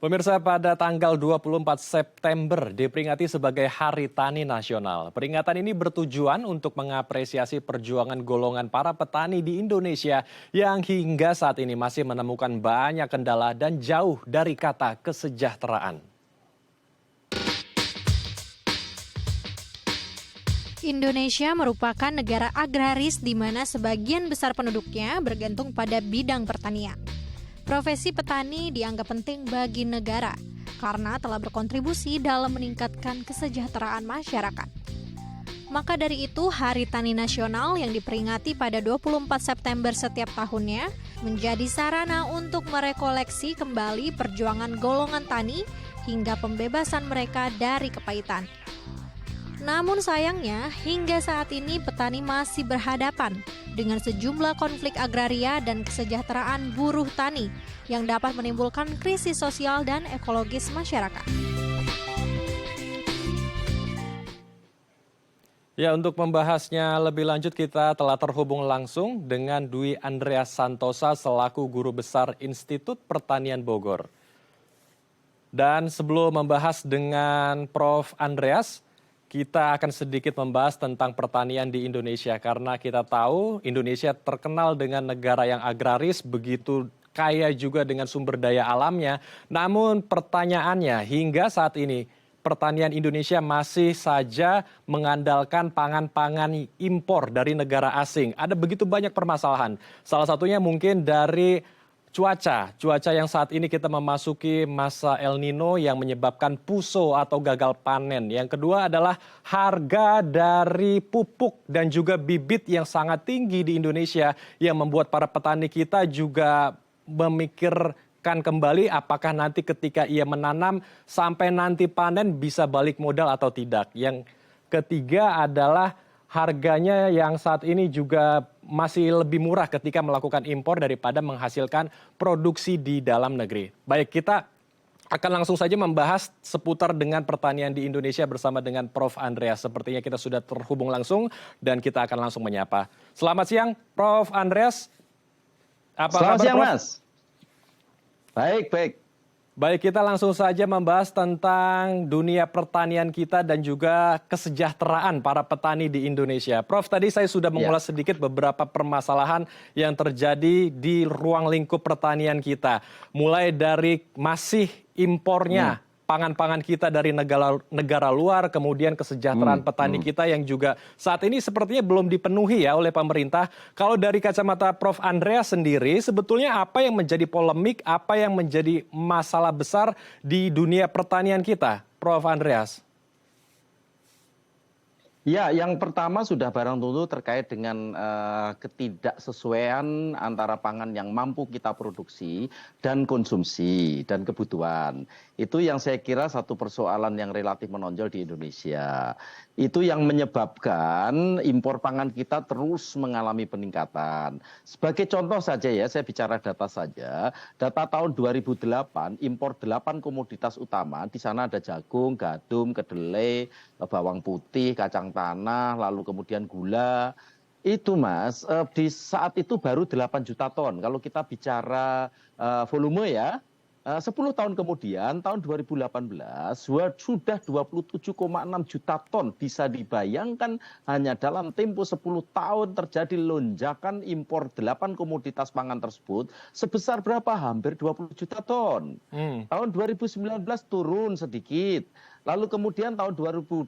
Pemirsa, pada tanggal 24 September diperingati sebagai Hari Tani Nasional. Peringatan ini bertujuan untuk mengapresiasi perjuangan golongan para petani di Indonesia yang hingga saat ini masih menemukan banyak kendala dan jauh dari kata kesejahteraan. Indonesia merupakan negara agraris di mana sebagian besar penduduknya bergantung pada bidang pertanian. Profesi petani dianggap penting bagi negara karena telah berkontribusi dalam meningkatkan kesejahteraan masyarakat. Maka dari itu, Hari Tani Nasional yang diperingati pada 24 September setiap tahunnya menjadi sarana untuk merekoleksi kembali perjuangan golongan tani hingga pembebasan mereka dari kepahitan. Namun sayangnya, hingga saat ini petani masih berhadapan dengan sejumlah konflik agraria dan kesejahteraan buruh tani yang dapat menimbulkan krisis sosial dan ekologis masyarakat. Ya, untuk membahasnya lebih lanjut kita telah terhubung langsung dengan Dwi Andreas Santosa selaku Guru Besar Institut Pertanian Bogor. Dan sebelum membahas dengan Prof. Andreas, kita akan sedikit membahas tentang pertanian di Indonesia karena kita tahu Indonesia terkenal dengan negara yang agraris, begitu kaya juga dengan sumber daya alamnya. Namun pertanyaannya hingga saat ini pertanian Indonesia masih saja mengandalkan pangan-pangan impor dari negara asing. Ada begitu banyak permasalahan. Salah satunya mungkin dari cuaca yang saat ini kita memasuki masa El Nino yang menyebabkan puso atau gagal panen. Yang kedua adalah harga dari pupuk dan juga bibit yang sangat tinggi di Indonesia yang membuat para petani kita juga memikirkan kembali apakah nanti ketika ia menanam sampai nanti panen bisa balik modal atau tidak. Yang ketiga adalah harganya yang saat ini juga masih lebih murah ketika melakukan impor daripada menghasilkan produksi di dalam negeri. Baik, kita akan langsung saja membahas seputar dengan pertanian di Indonesia bersama dengan Prof. Andreas. Sepertinya kita sudah terhubung langsung dan kita akan langsung menyapa. Selamat siang, Prof. Andreas. Apa Selamat kabar, siang, Prof? Mas. Baik. Baik, kita langsung saja membahas tentang dunia pertanian kita dan juga kesejahteraan para petani di Indonesia. Prof, tadi saya sudah mengulas sedikit beberapa permasalahan yang terjadi di ruang lingkup pertanian kita. Mulai dari masih impornya pangan-pangan kita dari negara luar, kemudian kesejahteraan petani kita yang juga saat ini sepertinya belum dipenuhi ya oleh pemerintah. Kalau dari kacamata Prof. Andreas sendiri, sebetulnya apa yang menjadi polemik, apa yang menjadi masalah besar di dunia pertanian kita, Prof. Andreas? Ya, yang pertama sudah barang tentu terkait dengan ketidaksesuaian antara pangan yang mampu kita produksi dan konsumsi dan kebutuhan. Itu yang saya kira satu persoalan yang relatif menonjol di Indonesia. Itu yang menyebabkan impor pangan kita terus mengalami peningkatan. Sebagai contoh saja ya, saya bicara data saja. Data tahun 2008, impor 8 komoditas utama, di sana ada jagung, gandum, kedelai, bawang putih, kacang tanah, lalu kemudian gula. Itu Mas, di saat itu baru 8 juta ton. Kalau kita bicara volume ya, 10 tahun kemudian, tahun 2018, sudah 27,6 juta ton. Bisa dibayangkan hanya dalam tempo 10 tahun terjadi lonjakan impor 8 komoditas pangan tersebut. Sebesar berapa? Hampir 20 juta ton. Tahun 2019 turun sedikit. Lalu kemudian tahun 2020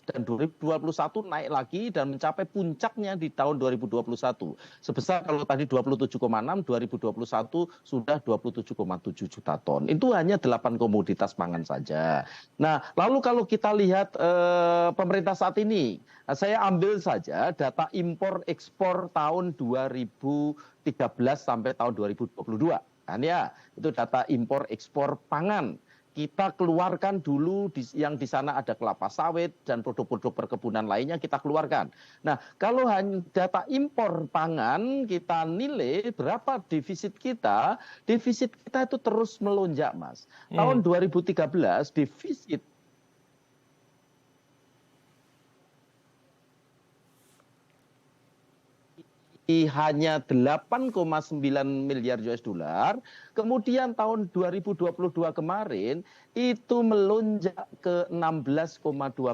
dan 2021 naik lagi dan mencapai puncaknya di tahun 2021. Sebesar kalau tadi 27,6, 2021 sudah 27,7 juta ton. Itu hanya 8 komoditas pangan saja. Nah, lalu kalau kita lihat pemerintah saat ini, saya ambil saja data impor ekspor tahun 2013 sampai tahun 2022. Kan ya, itu data impor ekspor pangan. Kita keluarkan dulu yang di sana ada kelapa sawit dan produk-produk perkebunan lainnya kita keluarkan. Nah, kalau hanya data impor pangan kita nilai berapa defisit kita itu terus melonjak, Mas. Tahun 2013 defisit hanya 8,9 miliar US dollar, kemudian tahun 2022 kemarin itu melonjak ke 16,2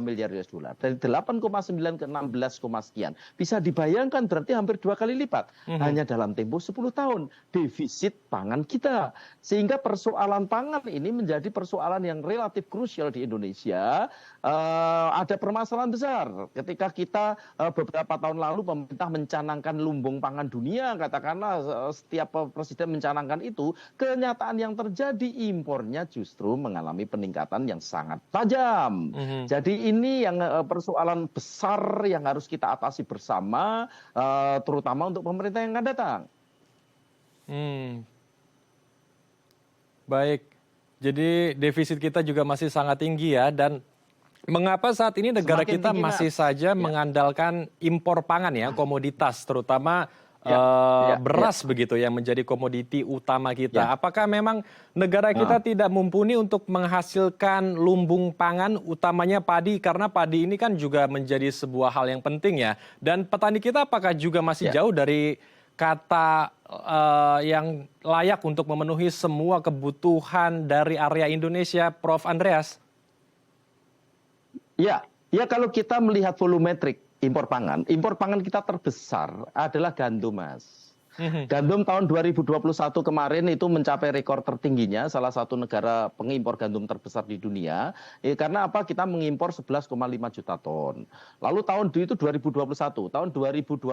miliar US dollar. Dari 8,9 ke 16, sekian. Bisa dibayangkan berarti hampir 2 kali lipat. Hanya dalam tempo 10 tahun defisit pangan kita. Sehingga persoalan pangan ini menjadi persoalan yang relatif krusial di Indonesia. Ada permasalahan besar ketika kita beberapa tahun lalu pemerintah mencanangkan lumbung pangan dunia, katakanlah setiap presiden mencanangkan itu, kenyataan yang terjadi impornya justru mengalami peningkatan yang sangat tajam. Jadi ini yang persoalan besar yang harus kita atasi bersama, terutama untuk pemerintah yang akan datang. Baik, jadi defisit kita juga masih sangat tinggi ya, dan mengapa saat ini negara Semakin kita tinggi, masih Mas. saja Ya. mengandalkan impor pangan ya, komoditas, terutama Ya, beras begitu yang menjadi komoditi utama kita. Ya. Apakah memang negara kita tidak mumpuni untuk menghasilkan lumbung pangan, utamanya padi, karena padi ini kan juga menjadi sebuah hal yang penting ya. Dan petani kita apakah juga masih Ya. jauh dari kata yang layak untuk memenuhi semua kebutuhan dari area Indonesia, Prof. Andreas? Ya, kalau kita melihat volumetrik impor pangan kita terbesar adalah gandum, Mas. Gandum tahun 2021 kemarin itu mencapai rekor tertingginya, salah satu negara pengimpor gandum terbesar di dunia. Karena apa? Kita mengimpor 11,5 juta ton. Lalu tahun itu 2021, tahun 2022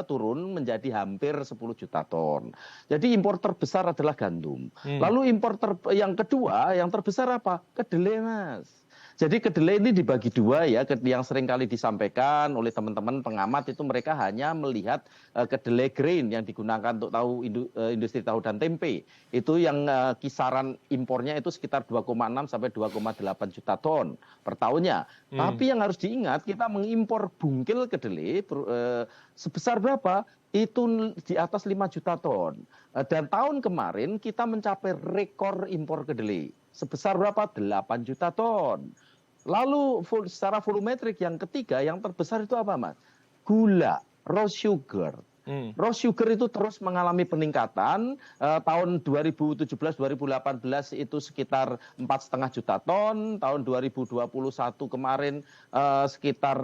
turun menjadi hampir 10 juta ton. Jadi impor terbesar adalah gandum. Lalu impor yang kedua, yang terbesar apa? Kedelai, Mas. Jadi kedelai ini dibagi dua ya, yang sering kali disampaikan oleh teman-teman pengamat itu mereka hanya melihat kedelai grain yang digunakan untuk tahu industri tahu dan tempe. Itu yang kisaran impornya itu sekitar 2,6 sampai 2,8 juta ton per tahunnya. Tapi yang harus diingat kita mengimpor bungkil kedelai sebesar berapa? Itu di atas 5 juta ton. Dan tahun kemarin kita mencapai rekor impor kedelai. Sebesar berapa? 8 juta ton. Lalu secara volumetrik yang ketiga, yang terbesar itu apa, Mas? Gula, raw sugar. Raw sugar itu terus mengalami peningkatan. Tahun 2017-2018 itu sekitar 4,5 juta ton. Tahun 2021 kemarin sekitar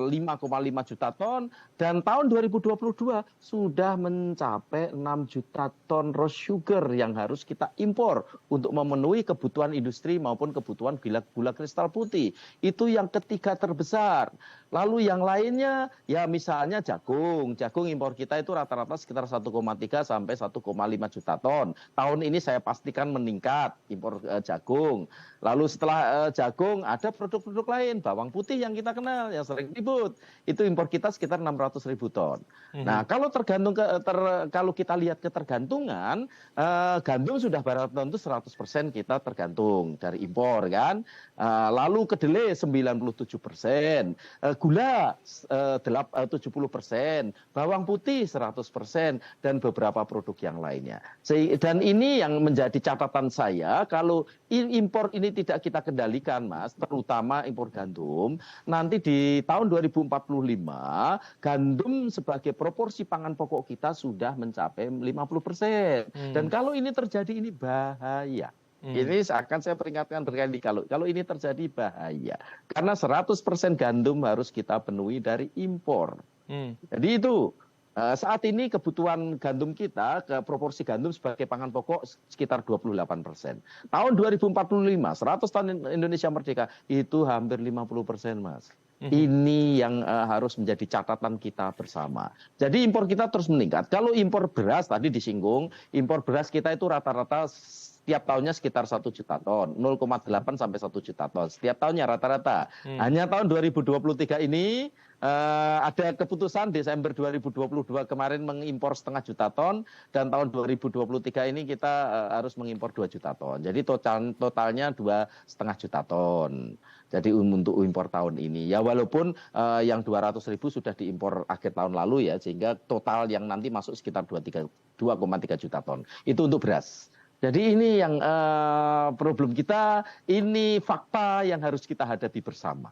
5,5 juta ton. Dan tahun 2022 sudah mencapai 6 juta ton raw sugar yang harus kita impor untuk memenuhi kebutuhan industri maupun kebutuhan gula kristal putih. Itu yang ketiga terbesar. Lalu yang lainnya ya misalnya jagung. Jagung impor kita itu rata-rata sekitar 1,3 sampai 1,5 juta ton. Tahun ini saya pastikan meningkat impor jagung. Lalu setelah jagung ada produk-produk lain, bawang putih yang kita kenal yang sering ribut. Itu impor kita sekitar 600.000 ton. Nah, kalau kalau kita lihat ketergantungan, gandum sudah barang tentu 100% kita tergantung dari impor kan. Lalu kedelai 97%, gula 70%, bawang putih 100%, dan beberapa produk yang lainnya. Dan ini yang menjadi catatan saya, kalau impor ini tidak kita kendalikan, Mas, terutama impor gandum, nanti di tahun 2045, gandum sebagai proporsi pangan pokok kita sudah mencapai 50%. Dan kalau ini terjadi, ini bahaya. Ini akan saya peringatkan berkali kalau ini terjadi bahaya. Karena 100% gandum harus kita penuhi dari impor. Jadi itu saat ini kebutuhan gandum kita, proporsi gandum sebagai pangan pokok sekitar 28%. Tahun 2045, 100 tahun Indonesia merdeka, itu hampir 50%, Mas. Ini yang harus menjadi catatan kita bersama. Jadi impor kita terus meningkat. Kalau impor beras tadi disinggung, impor beras kita itu rata-rata setiap tahunnya sekitar 1 juta ton, 0,8 sampai 1 juta ton. Setiap tahunnya rata-rata. Hanya tahun 2023 ini ada keputusan Desember 2022 kemarin mengimpor 0,5 juta ton, dan tahun 2023 ini kita harus mengimpor 2 juta ton. Jadi totalnya 2,5 juta ton. Jadi untuk impor tahun ini. Ya walaupun yang 200.000 sudah diimpor akhir tahun lalu ya, sehingga total yang nanti masuk sekitar 2,3 juta ton. Itu untuk beras. Jadi ini yang problem kita, ini fakta yang harus kita hadapi bersama.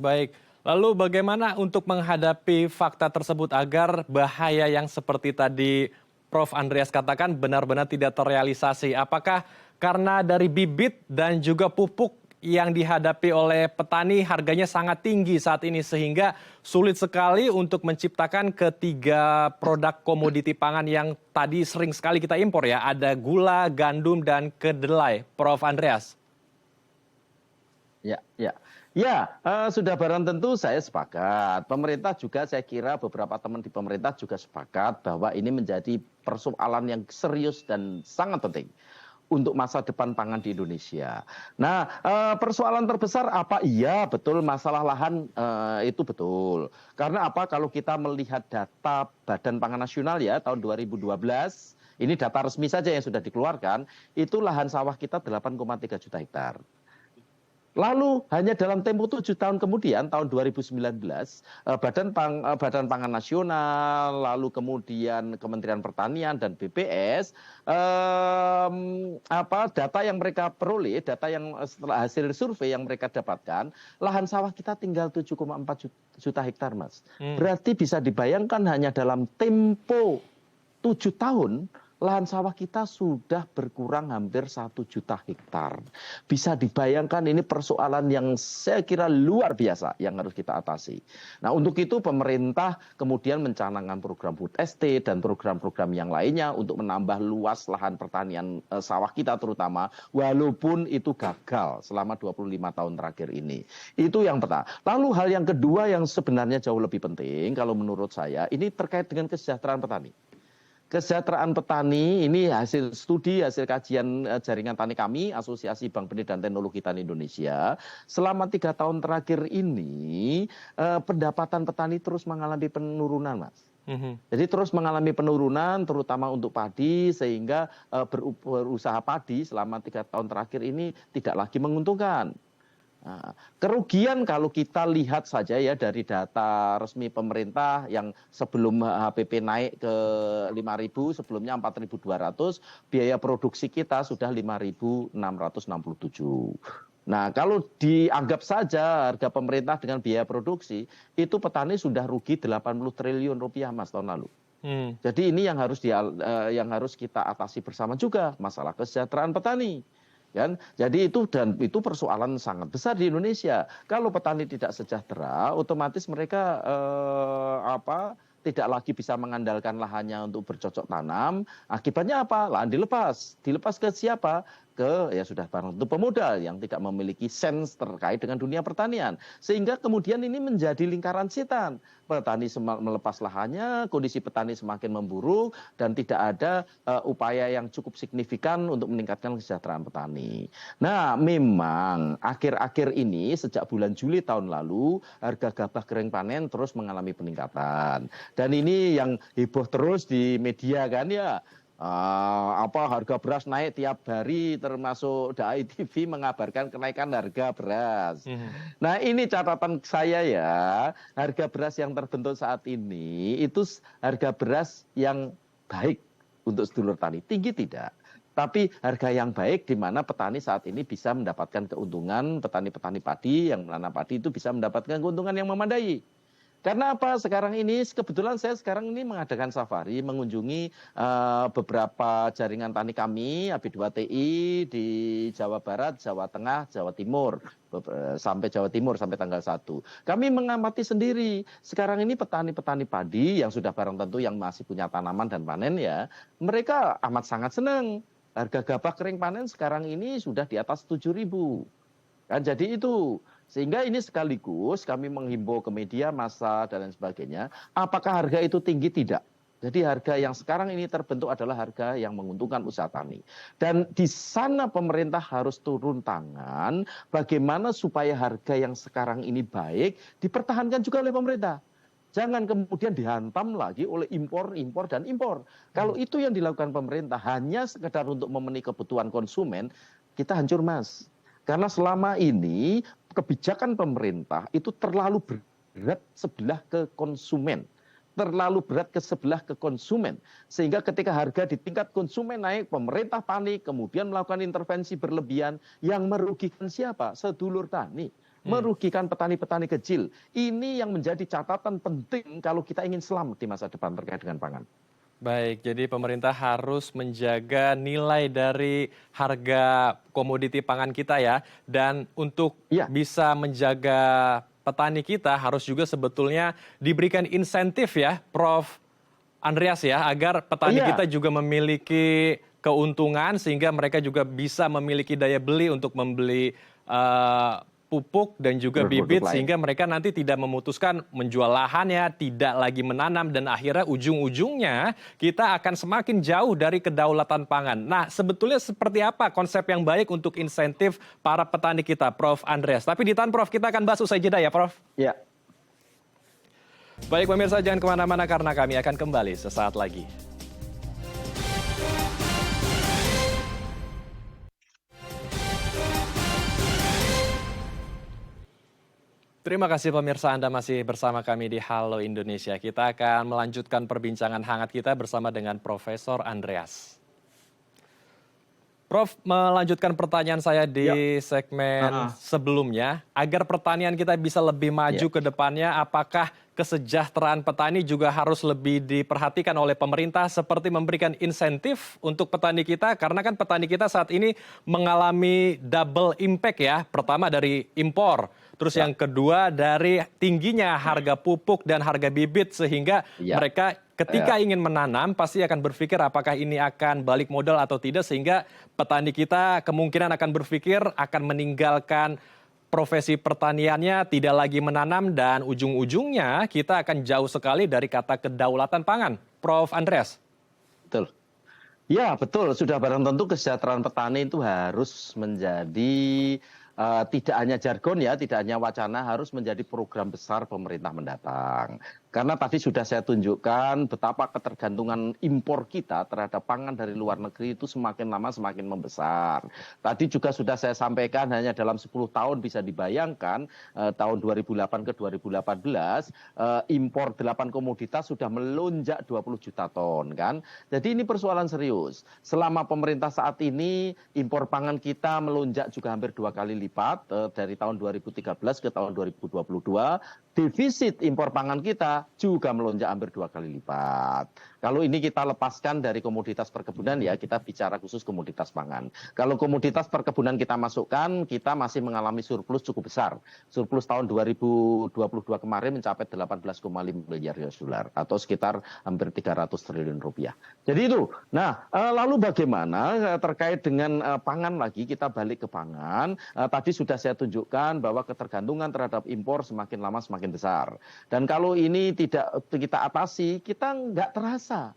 Baik. Lalu bagaimana untuk menghadapi fakta tersebut agar bahaya yang seperti tadi Prof. Andreas katakan benar-benar tidak terrealisasi? Apakah karena dari bibit dan juga pupuk yang dihadapi oleh petani harganya sangat tinggi saat ini sehingga sulit sekali untuk menciptakan ketiga produk komoditi pangan yang tadi sering sekali kita impor ya, ada gula, gandum, dan kedelai. Prof. Andreas. Ya, ya. Ya, sudah barang tentu saya sepakat. Pemerintah juga saya kira beberapa teman di pemerintah juga sepakat bahwa ini menjadi persoalan yang serius dan sangat penting untuk masa depan pangan di Indonesia. Nah, persoalan terbesar apa? Iya, betul masalah lahan itu betul. Karena apa? Kalau kita melihat data Badan Pangan Nasional ya tahun 2012, ini data resmi saja yang sudah dikeluarkan, itu lahan sawah kita 8,3 juta hektar. Lalu hanya dalam tempo 7 tahun kemudian, tahun 2019, Badan Pangan Nasional, lalu kemudian Kementerian Pertanian dan BPS, data yang mereka peroleh, data yang setelah hasil survei yang mereka dapatkan, lahan sawah kita tinggal 7,4 juta hektar, Mas. Berarti bisa dibayangkan hanya dalam tempo 7 tahun, lahan sawah kita sudah berkurang hampir 1 juta hektar. Bisa dibayangkan ini persoalan yang saya kira luar biasa yang harus kita atasi. Nah, untuk itu pemerintah kemudian mencanangkan program food estate dan program-program yang lainnya untuk menambah luas lahan pertanian sawah kita terutama, walaupun itu gagal selama 25 tahun terakhir ini. Itu yang pertama. Lalu hal yang kedua yang sebenarnya jauh lebih penting kalau menurut saya, ini terkait dengan kesejahteraan petani. Kesejahteraan petani ini hasil studi, hasil kajian jaringan tani kami, Asosiasi Bank Benih dan Teknologi Tani Indonesia. Selama 3 tahun terakhir ini, pendapatan petani terus mengalami penurunan, Mas. Jadi terus mengalami penurunan, terutama untuk padi, sehingga berusaha padi selama 3 tahun terakhir ini tidak lagi menguntungkan. Nah, kerugian kalau kita lihat saja ya dari data resmi pemerintah yang sebelum HPP naik ke 5.000, sebelumnya 4.200, biaya produksi kita sudah 5.667. Nah, kalau dianggap saja harga pemerintah dengan biaya produksi, itu petani sudah rugi 80 triliun rupiah, Mas, tahun lalu. Jadi ini yang harus kita atasi bersama juga, masalah kesejahteraan petani. Kan? Jadi itu persoalan sangat besar di Indonesia. Kalau petani tidak sejahtera, otomatis mereka tidak lagi bisa mengandalkan lahannya untuk bercocok tanam. Akibatnya apa? Lahan dilepas. Dilepas ke siapa? Ya sudah barang tentu pemodal yang tidak memiliki sense terkait dengan dunia pertanian. Sehingga kemudian ini menjadi lingkaran setan. Petani melepas lahannya, kondisi petani semakin memburuk, dan tidak ada upaya yang cukup signifikan untuk meningkatkan kesejahteraan petani. Nah, memang akhir-akhir ini, sejak bulan Juli tahun lalu, harga gabah kering panen terus mengalami peningkatan. Dan ini yang heboh terus di media kan ya. Harga beras naik tiap hari, termasuk DAI TV mengabarkan kenaikan harga beras. Nah, ini catatan saya ya, harga beras yang terbentuk saat ini itu harga beras yang baik untuk sedulur tani, tinggi tidak. Tapi harga yang baik di mana petani saat ini bisa mendapatkan keuntungan, petani-petani padi yang menanam padi itu bisa mendapatkan keuntungan yang memadai. Karena apa? Sekarang ini, kebetulan saya sekarang ini mengadakan safari, mengunjungi beberapa jaringan tani kami, AB2TI di Jawa Barat, Jawa Tengah, Jawa Timur, sampai Jawa Timur sampai tanggal 1. Kami mengamati sendiri, sekarang ini petani-petani padi yang sudah barang tentu yang masih punya tanaman dan panen ya, mereka amat sangat senang. Harga gabah kering panen sekarang ini sudah di atas 7.000. Kan jadi itu. Sehingga ini sekaligus kami menghimbau ke media massa dan lain sebagainya, apakah harga itu tinggi? Tidak. Jadi harga yang sekarang ini terbentuk adalah harga yang menguntungkan usaha tani. Dan di sana pemerintah harus turun tangan bagaimana supaya harga yang sekarang ini baik dipertahankan juga oleh pemerintah. Jangan kemudian dihantam lagi oleh impor. Kalau itu yang dilakukan pemerintah hanya sekedar untuk memenuhi kebutuhan konsumen, kita hancur, Mas. Karena selama ini kebijakan pemerintah itu terlalu berat sebelah ke konsumen. Sehingga ketika harga di tingkat konsumen naik, pemerintah panik, kemudian melakukan intervensi berlebihan yang merugikan siapa? Sedulur tani. merugikan petani-petani kecil. Ini yang menjadi catatan penting kalau kita ingin selamat di masa depan terkait dengan pangan. Baik, jadi pemerintah harus menjaga nilai dari harga komoditi pangan kita ya. Dan untuk Iya, bisa menjaga petani kita harus juga sebetulnya diberikan insentif ya, Prof. Andreas ya, agar petani iya, kita juga memiliki keuntungan sehingga mereka juga bisa memiliki daya beli untuk membeli pupuk dan juga produk-produk bibit lain. sehingga mereka nanti tidak memutuskan menjual lahannya, tidak lagi menanam dan akhirnya ujung-ujungnya kita akan semakin jauh dari kedaulatan pangan. Nah, sebetulnya seperti apa konsep yang baik untuk insentif para petani kita, Prof. Andreas? Tapi ditahan, Prof, kita akan bahas usai jeda ya, Prof. Ya. Baik, pemirsa, jangan kemana-mana karena kami akan kembali sesaat lagi. Terima kasih pemirsa, Anda masih bersama kami di Halo Indonesia. Kita akan melanjutkan perbincangan hangat kita bersama dengan Profesor Andreas. Prof, melanjutkan pertanyaan saya Ya. di segmen sebelumnya, agar pertanian kita bisa lebih maju Ya. ke depannya, apakah kesejahteraan petani juga harus lebih diperhatikan oleh pemerintah seperti memberikan insentif untuk petani kita? Karena kan petani kita saat ini mengalami double impact ya, pertama dari impor, terus yang kedua dari tingginya harga pupuk dan harga bibit sehingga Ya. mereka ketika ingin menanam pasti akan berpikir apakah ini akan balik modal atau tidak sehingga petani kita kemungkinan akan berpikir akan meninggalkan profesi pertaniannya, tidak lagi menanam dan ujung-ujungnya kita akan jauh sekali dari kata kedaulatan pangan. Prof. Andreas. Betul. Ya, betul. Sudah barang tentu kesejahteraan petani itu harus menjadi tidak hanya jargon ya, tidak hanya wacana, harus menjadi program besar pemerintah mendatang. Karena tadi sudah saya tunjukkan betapa ketergantungan impor kita terhadap pangan dari luar negeri itu semakin lama semakin membesar. Tadi juga sudah saya sampaikan hanya dalam 10 tahun bisa dibayangkan tahun 2008 ke 2018 impor 8 komoditas sudah melonjak 20 juta ton kan. Jadi ini persoalan serius. Selama pemerintah saat ini impor pangan kita melonjak juga hampir 2 kali lipat dari tahun 2013 ke tahun 2022. Defisit impor pangan kita juga melonjak hampir 2 kali lipat. Kalau ini kita lepaskan dari komoditas perkebunan ya, kita bicara khusus komoditas pangan. Kalau komoditas perkebunan kita masukkan, kita masih mengalami surplus cukup besar. Surplus tahun 2022 kemarin mencapai 18,5 miliar US dollar atau sekitar hampir 300 triliun rupiah. Jadi itu. Nah, lalu bagaimana terkait dengan pangan lagi, kita balik ke pangan. Tadi sudah saya tunjukkan bahwa ketergantungan terhadap impor semakin lama semakin besar. Dan kalau ini tidak kita atasi, kita nggak terasa.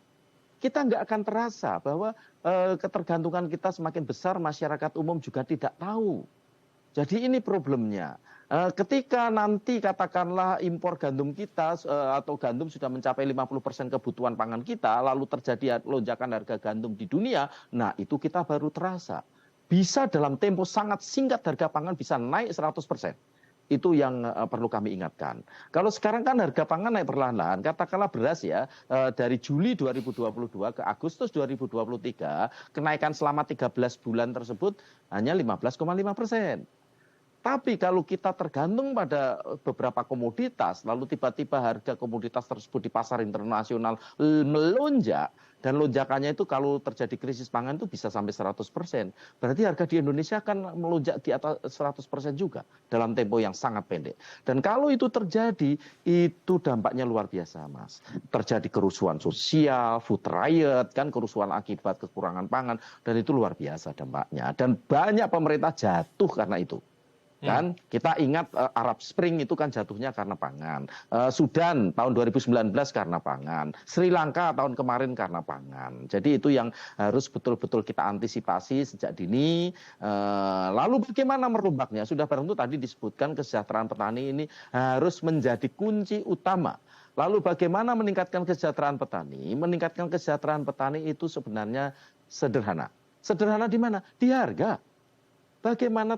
Kita nggak akan terasa bahwa ketergantungan kita semakin besar, masyarakat umum juga tidak tahu. Jadi ini problemnya. Ketika nanti katakanlah impor gandum kita atau gandum sudah mencapai 50% kebutuhan pangan kita, lalu terjadi lonjakan harga gandum di dunia, nah itu kita baru terasa. Bisa dalam tempo sangat singkat harga pangan bisa naik 100%. Itu yang perlu kami ingatkan. Kalau sekarang kan harga pangan naik perlahan-lahan, katakanlah beras ya, dari Juli 2022 ke Agustus 2023, kenaikan selama 13 bulan tersebut hanya 15,5%. Tapi kalau kita tergantung pada beberapa komoditas, lalu tiba-tiba harga komoditas tersebut di pasar internasional melonjak, dan lonjakannya itu kalau terjadi krisis pangan itu bisa sampai 100%. Berarti harga di Indonesia akan melonjak di atas 100% juga dalam tempo yang sangat pendek. Dan kalau itu terjadi, itu dampaknya luar biasa, Mas. Terjadi kerusuhan sosial, food riot, kan kerusuhan akibat kekurangan pangan, dan itu luar biasa dampaknya. Dan banyak pemerintah jatuh karena itu. Kan kita ingat Arab Spring itu kan jatuhnya karena pangan. Sudan tahun 2019 karena pangan. Sri Lanka tahun kemarin karena pangan. Jadi itu yang harus betul-betul kita antisipasi sejak dini. Lalu bagaimana merombaknya? Sudah barang itu tadi disebutkan kesejahteraan petani ini harus menjadi kunci utama. Lalu bagaimana meningkatkan kesejahteraan petani? Meningkatkan kesejahteraan petani itu sebenarnya sederhana. Sederhana di mana? Di harga. Bagaimana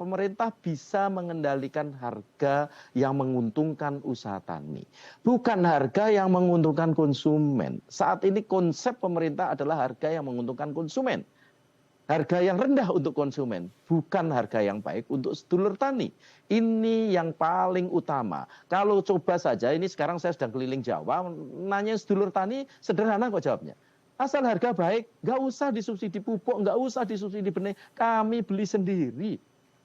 pemerintah bisa mengendalikan harga yang menguntungkan usaha tani. Bukan harga yang menguntungkan konsumen. Saat ini konsep pemerintah adalah harga yang menguntungkan konsumen. harga yang rendah untuk konsumen, bukan harga yang baik untuk sedulur tani. Ini yang paling utama. Kalau coba saja, ini sekarang saya sedang keliling Jawa, nanya sedulur tani, sederhana kok jawabnya. Asal harga baik, nggak usah disubsidi pupuk, nggak usah disubsidi benih, kami beli sendiri.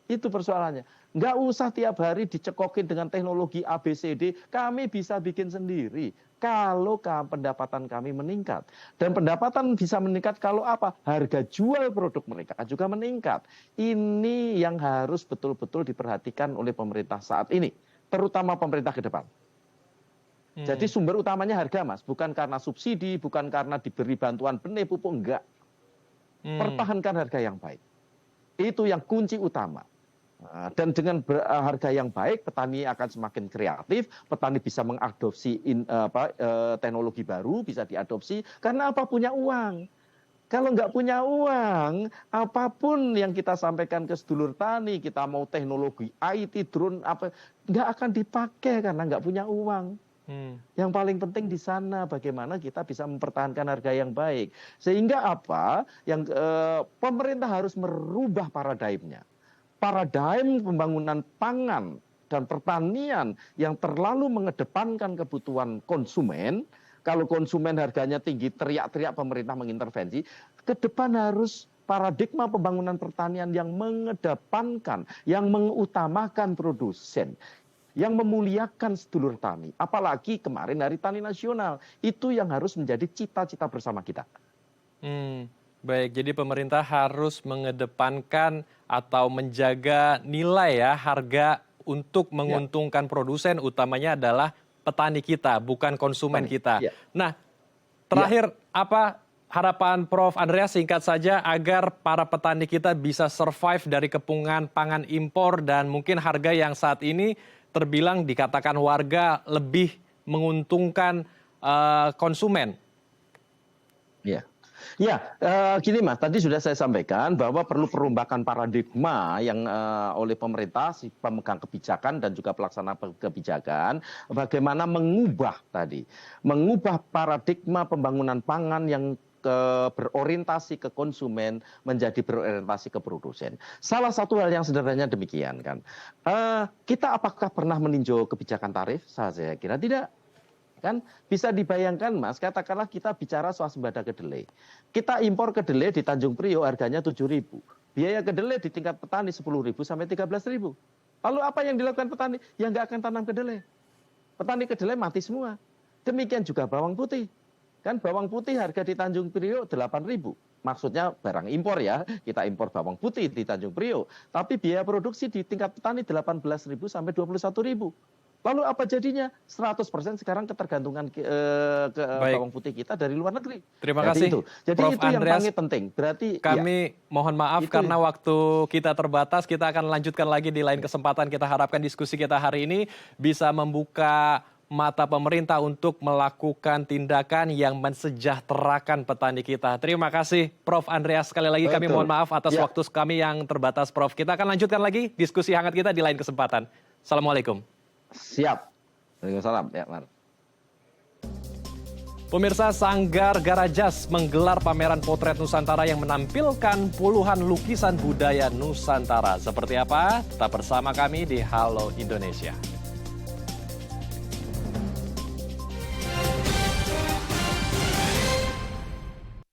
Itu persoalannya. Nggak usah tiap hari dicekokin dengan teknologi ABCD, kami bisa bikin sendiri. Kalau pendapatan kami meningkat. Dan pendapatan bisa meningkat kalau apa? Harga jual produk mereka juga meningkat. Ini yang harus betul-betul diperhatikan oleh pemerintah saat ini. Terutama pemerintah ke depan. Jadi sumber utamanya harga, Mas. Bukan karena subsidi, bukan karena diberi bantuan benih, pupuk, enggak. Pertahankan harga yang baik. Itu yang kunci utama. Dan dengan harga yang baik, petani akan semakin kreatif, petani bisa mengadopsi teknologi baru, bisa diadopsi, karena apa? Punya uang. Kalau nggak punya uang, apapun yang kita sampaikan ke sedulur tani, kita mau teknologi IT, drone, nggak akan dipakai karena nggak punya uang. Yang paling penting di sana bagaimana kita bisa mempertahankan harga yang baik. Sehingga apa? Yang pemerintah harus merubah paradigmnya. Paradigm pembangunan pangan dan pertanian yang terlalu mengedepankan kebutuhan konsumen. Kalau konsumen harganya tinggi, teriak-teriak pemerintah mengintervensi. Ke depan harus paradigma pembangunan pertanian yang mengedepankan, yang mengutamakan produsen, yang memuliakan sedulur tani. Apalagi kemarin Hari Tani Nasional. Itu yang harus menjadi cita-cita bersama kita. Baik, jadi pemerintah harus mengedepankan atau menjaga nilai ya, harga untuk menguntungkan produsen, utamanya adalah petani kita, bukan konsumen kita. Nah, terakhir apa harapan Prof. Andreas singkat saja agar para petani kita bisa survive dari kepungan pangan impor dan mungkin harga yang saat ini terbilang dikatakan warga lebih menguntungkan konsumen? Gini Mas, tadi sudah saya sampaikan bahwa perlu perombakan paradigma yang oleh pemerintah, si pemegang kebijakan dan juga pelaksana kebijakan, bagaimana mengubah paradigma pembangunan pangan yang berorientasi ke konsumen menjadi berorientasi ke produsen. Salah satu hal yang sederhananya demikian kan. Kita apakah pernah meninjau kebijakan tarif? Saya kira tidak. Kan bisa dibayangkan Mas, katakanlah kita bicara swasembada kedelai. Kita impor kedelai di Tanjung Priok harganya 7.000. Biaya kedelai di tingkat petani 10.000 sampai 13.000. Lalu apa yang dilakukan petani? Ya nggak akan tanam kedelai. Petani kedelai mati semua. Demikian juga bawang putih. Kan bawang putih harga di Tanjung Priok 8.000. Maksudnya barang impor ya, kita impor bawang putih di Tanjung Priok. Tapi biaya produksi di tingkat petani 18.000 sampai 21.000. Lalu apa jadinya? 100% sekarang ketergantungan bawang putih kita dari luar negeri. Terima kasih, Jadi Prof. itu Andreas, yang paling penting. Berarti kami mohon maaf karena waktu kita terbatas. Kita akan lanjutkan lagi di lain kesempatan. Kita harapkan diskusi kita hari ini bisa membuka mata pemerintah untuk melakukan tindakan yang mensejahterakan petani kita. Terima kasih, Prof. Andreas. Sekali lagi kami mohon maaf atas waktu kami yang terbatas, Prof. Kita akan lanjutkan lagi diskusi hangat kita di lain kesempatan. Assalamualaikum. Siap. Waalaikumsalam. Ya, Mar. Pemirsa, Sanggar Garajas menggelar pameran potret Nusantara yang menampilkan puluhan lukisan budaya Nusantara. Seperti apa? Tetap bersama kami di Halo Indonesia.